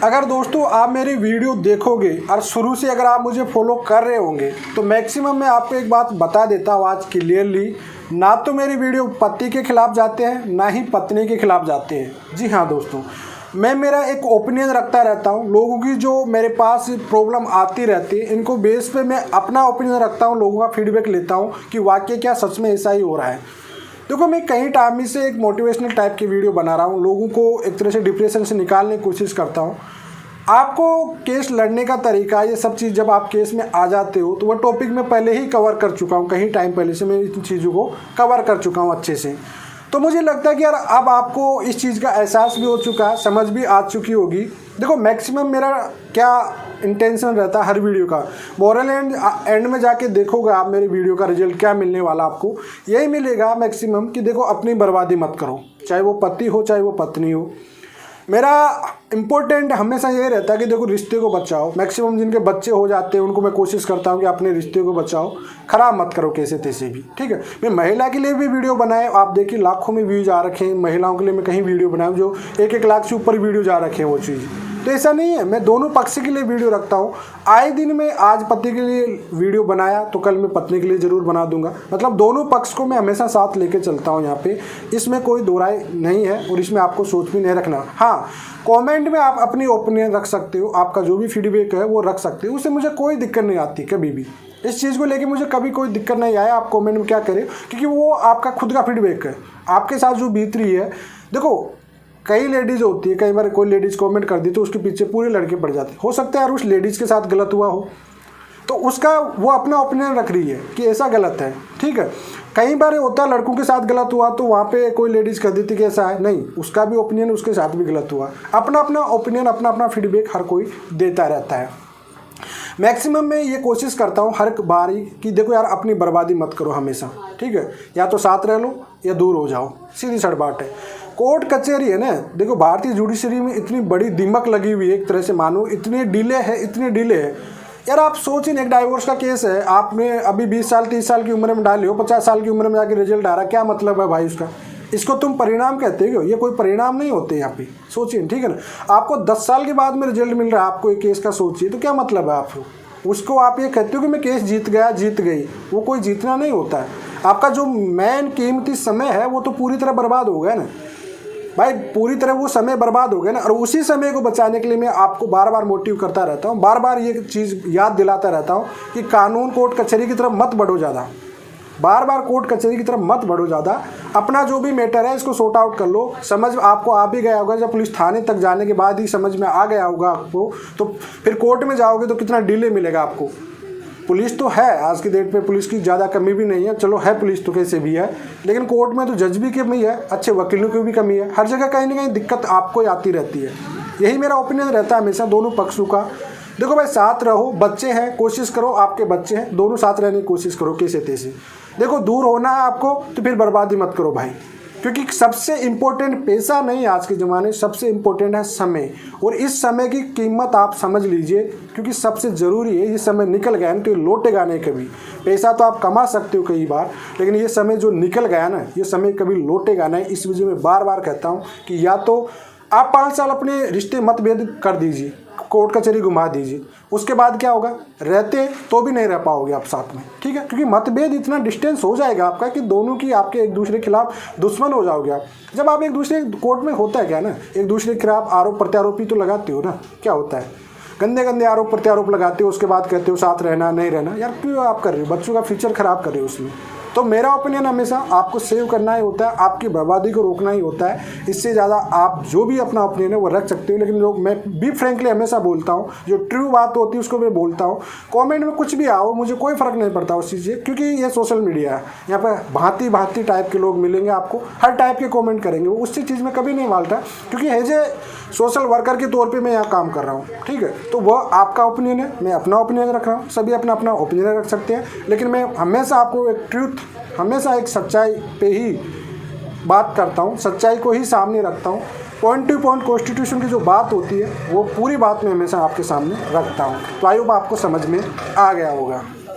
अगर दोस्तों आप मेरी वीडियो देखोगे और शुरू से अगर आप मुझे फॉलो कर रहे होंगे तो मैक्सिमम मैं आपको एक बात बता देता हूँ आज क्लियरली, ना तो मेरी वीडियो पति के खिलाफ जाते हैं ना ही पत्नी के खिलाफ जाते हैं। जी हाँ दोस्तों, मैं मेरा एक ओपिनियन रखता रहता हूँ। लोगों की जो मेरे पास प्रॉब्लम आती रहती है इनको बेस पे मैं अपना ओपिनियन रखता हूँ, लोगों का फीडबैक लेता हूँ कि वाकई क्या सच में ऐसा ही हो रहा है। देखो, मैं कई टाइम से एक मोटिवेशनल टाइप की वीडियो बना रहा हूँ, लोगों को एक तरह से डिप्रेशन से निकालने की कोशिश करता हूँ। आपको केस लड़ने का तरीका, ये सब चीज़ जब आप केस में आ जाते हो तो वह टॉपिक मैं पहले ही कवर कर चुका हूँ, कहीं टाइम पहले से मैं इन चीज़ों को कवर कर चुका हूँ अच्छे से। तो मुझे लगता है कि यार अब आपको इस चीज़ का एहसास भी हो चुका है, समझ भी आ चुकी होगी। देखो, मैक्सिमम मेरा क्या इंटेंशन रहता है हर वीडियो का, मोरल एंड में जाके देखोगे आप मेरी वीडियो का रिजल्ट क्या मिलने वाला, आपको यही मिलेगा मैक्सिमम कि देखो अपनी बर्बादी मत करो, चाहे वो पति हो चाहे वो पत्नी हो। मेरा इम्पोर्टेंट हमेशा ये रहता है कि देखो रिश्ते को बचाओ। मैक्सिमम जिनके बच्चे हो जाते हैं उनको मैं कोशिश करता हूँ कि अपने रिश्ते को बचाओ, ख़राब मत करो कैसे तैसे भी, ठीक है। मैं महिला के लिए भी वीडियो बनाए, आप देखिए लाखों में व्यूज आ रखे हैं। महिलाओं के लिए मैं कहीं वीडियो बनाऊँ जो 1-1 लाख से ऊपर वीडियो जा रखे हैं वो चीज़। तो ऐसा नहीं है, मैं दोनों पक्ष के लिए वीडियो रखता हूँ। आए दिन में आज पति के लिए वीडियो बनाया तो कल मैं पत्नी के लिए ज़रूर बना दूंगा। मतलब दोनों पक्ष को मैं हमेशा साथ लेके चलता हूँ यहाँ पे, इसमें कोई दो राय नहीं है और इसमें आपको सोच भी नहीं रखना। हाँ, कमेंट में आप अपनी ओपिनियन रख सकते हो, आपका जो भी फीडबैक है वो रख सकते हो, उससे मुझे कोई दिक्कत नहीं आती। कभी भी इस चीज़ को लेके मुझे कभी कोई दिक्कत नहीं आया। आप कमेंट में क्या करें, क्योंकि वो आपका खुद का फीडबैक है, आपके साथ जो बीत रही है। देखो, कई लेडीज़ होती है, कई बार कोई लेडीज़ कमेंट कर दी तो उसके पीछे पूरे लड़के पड़ जाते हैं। हो सकता है यार उस लेडीज़ के साथ गलत हुआ हो तो उसका वो अपना ओपिनियन रख रही है कि ऐसा गलत है, ठीक है। कई बार होता है लड़कों के साथ गलत हुआ तो वहाँ पे कोई लेडीज़ कर देती कि ऐसा है, नहीं, उसका भी ओपिनियन उसके साथ भी गलत हुआ। अपना अपना ओपिनियन, अपना अपना फीडबैक हर कोई देता रहता है। मैक्सिमम मैं ये कोशिश करता हूँ हर बारी कि देखो यार अपनी बर्बादी मत करो हमेशा, ठीक है। या तो साथ रह लो या दूर हो जाओ, सीधी सड़ बात है। कोर्ट कचहरी है ना, देखो भारतीय जुडिशरी में इतनी बड़ी दिमक लगी हुई है, एक तरह से मानो इतने डिले है यार। आप सोचिए, एक डाइवोर्स का केस है, आपने अभी 20 साल 30 साल की उम्र में डाले हो, 50 साल की उम्र में जाके रिजल्ट आ रहा है, क्या मतलब है भाई उसका? इसको तुम परिणाम कहते हो? ये कोई परिणाम नहीं होते यहाँ पे, सोचिए, ठीक है ना। आपको 10 साल के बाद में रिजल्ट मिल रहा है आपको एक केस का, सोचिए तो क्या मतलब है आपको? उसको आप ये कहते हो कि मैं केस जीत गया, जीत गई, वो कोई जीतना नहीं होता है। आपका जो मेन कीमती समय है वो तो पूरी तरह बर्बाद हो गया ना भाई, पूरी तरह वो समय बर्बाद हो गया ना। और उसी समय को बचाने के लिए मैं आपको बार बार मोटिव करता रहता हूँ, बार बार ये चीज़ याद दिलाता रहता हूँ कि कानून कोर्ट कचहरी की तरफ मत बढ़ो ज़्यादा, बार बार कोर्ट कचहरी की तरफ मत बढ़ो ज़्यादा। अपना जो भी मैटर है इसको सॉर्ट आउट कर लो। समझ आपको आ भी गया होगा, जब पुलिस थाने तक जाने के बाद ही समझ में आ गया होगा आपको, तो फिर कोर्ट में जाओगे तो कितना डिले मिलेगा आपको। पुलिस तो है आज की डेट पे, पुलिस की ज़्यादा कमी भी नहीं है, चलो है पुलिस तो कैसे भी है, लेकिन कोर्ट में तो जज भी कमी है, अच्छे वकीलों की भी कमी है, हर जगह कहीं ना कहीं दिक्कत आपको आती रहती है। यही मेरा ओपिनियन रहता है हमेशा दोनों पक्षों का। देखो भाई, साथ रहो, बच्चे हैं, कोशिश करो, आपके बच्चे हैं, दोनों साथ रहने की कोशिश करो कैसे तैसे। देखो, दूर होना है आपको तो फिर बर्बादी मत करो भाई, क्योंकि सबसे इम्पोर्टेंट पैसा नहीं आज के ज़माने, सबसे इम्पोर्टेंट है समय। और इस समय की कीमत आप समझ लीजिए, क्योंकि सबसे ज़रूरी है। ये समय निकल गया ना तो ये लौटेगा नहीं कभी। पैसा तो आप कमा सकते हो कई बार, लेकिन ये समय जो निकल गया ना, ये समय कभी लौटेगा नहीं। इस वजह में बार बार कहता हूँ कि या तो आप 5 साल अपने रिश्ते मतभेद कर दीजिए, कोर्ट कचहरी घुमा दीजिए, उसके बाद क्या होगा, रहते तो भी नहीं रह पाओगे आप साथ में, ठीक है। क्योंकि मतभेद इतना डिस्टेंस हो जाएगा आपका कि दोनों की आपके एक दूसरे के खिलाफ दुश्मन हो जाओगे आप। जब आप एक दूसरे कोर्ट में होता है क्या ना, एक दूसरे के खिलाफ आरोप प्रत्यारोपी तो लगाते हो ना, क्या होता है, गंदे गंदे आरोप प्रत्यारोप लगाते हो, उसके बाद कहते हो साथ रहना नहीं रहना। यार क्यों आप कर रहे हो, बच्चों का फ्यूचर खराब कर रहे हो उसमें। तो मेरा ओपिनियन हमेशा आपको सेव करना ही होता है, आपकी बर्बादी को रोकना ही होता है। इससे ज़्यादा आप जो भी अपना ओपिनियन है वो रख सकते हो, लेकिन लोग, मैं भी फ्रेंकली हमेशा बोलता हूँ, जो ट्रू बात होती है उसको मैं बोलता हूँ। कमेंट में कुछ भी आओ, मुझे कोई फ़र्क नहीं पड़ता उस चीज़ से, क्योंकि ये सोशल मीडिया है, यहाँ पर भांति भांति टाइप के लोग मिलेंगे आपको, हर टाइप के कॉमेंट करेंगे, उस चीज़ में कभी नहीं मालता, क्योंकि एज ए सोशल वर्कर के तौर पे मैं यहाँ काम कर रहा हूँ, ठीक है। तो वह आपका ओपिनियन है, मैं अपना ओपिनियन रख रहा हूँ, सभी अपना अपना ओपिनियन रख सकते हैं, लेकिन मैं हमेशा आपको एक ट्रूथ, हमेशा एक सच्चाई पे ही बात करता हूँ, सच्चाई को ही सामने रखता हूँ। पॉइंट टू पॉइंट कॉन्स्टिट्यूशन की जो बात होती है वो पूरी बात मैं हमेशा आपके सामने रखता हूँ। तो आई होप आपको समझ में आ गया होगा।